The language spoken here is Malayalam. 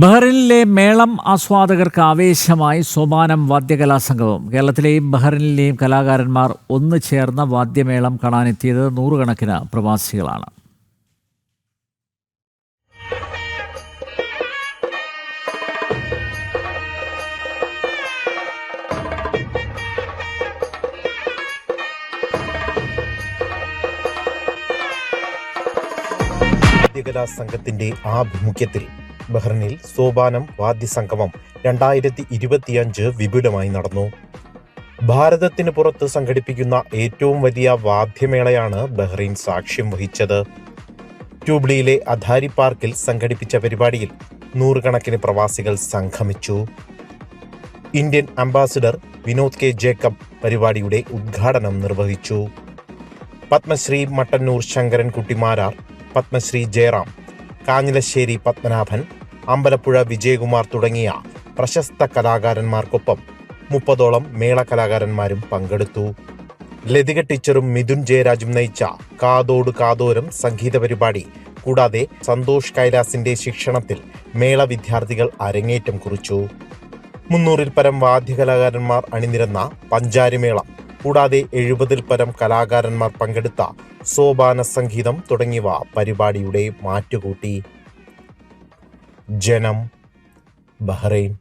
ബഹ്റിനിലെ മേളം ആസ്വാദകർക്ക് ആവേശമായി സോപാനം വാദ്യകലാസംഗമം. കേരളത്തിലെയും ബഹ്റിനിലെയും കലാകാരന്മാർ ഒന്നു ചേർന്ന വാദ്യമേളം കാണാനെത്തിയത് നൂറുകണക്കിന് പ്രവാസികളാണ്. വാദ്യകലാ സംഘത്തിന്റെ ആഭിമുഖ്യത്തിൽ ബഹ്റിനിൽ സോപാനം വാദ്യസംഗമം 2025 വിപുലമായി നടന്നു. ഭാരതത്തിന് പുറത്ത് സംഘടിപ്പിക്കുന്ന ഏറ്റവും വലിയ വാദ്യമേളയാണ് ബഹ്റിൻ സാക്ഷ്യം വഹിച്ചത്. ട്യൂബ്ലിയിലെ അധാരി പാർക്കിൽ സംഘടിപ്പിച്ച പരിപാടിയിൽ നൂറുകണക്കിന് പ്രവാസികൾ സംഗമിച്ചു. Indian ambassador Vinod K Jacob പരിപാടിയുടെ ഉദ്ഘാടനം നിർവഹിച്ചു. പത്മശ്രീ മട്ടന്നൂർ ശങ്കരൻകുട്ടി മാരാർ, പത്മശ്രീ ജയറാം, കാഞ്ഞിലശ്ശേരി പത്മനാഭൻ, അമ്പലപ്പുഴ വിജയകുമാർ തുടങ്ങിയ പ്രശസ്ത കലാകാരന്മാർക്കൊപ്പം 30ഓളം മേള കലാകാരന്മാരും പങ്കെടുത്തു. ലതിക ടീച്ചറും മിഥുൻ ജയരാജും നയിച്ച കാതോട് കാതോരം സംഗീത പരിപാടി കൂടാതെ സന്തോഷ് കൈലാസിന്റെ ശിക്ഷണത്തിൽ മേള വിദ്യാർത്ഥികൾ അരങ്ങേറ്റം കുറിച്ചു. 300-ൽ പരം വാദ്യകലാകാരന്മാർ അണിനിരന്ന പഞ്ചാരിമേളം കൂടാതെ 70-ൽ പരം കലാകാരന്മാർ പങ്കെടുത്ത സോപാന സംഗീതം തുടങ്ങിയവ പരിപാടിയുടെ മാറ്റുകൂട്ടി. ജനം, ബഹ്റൈൻ.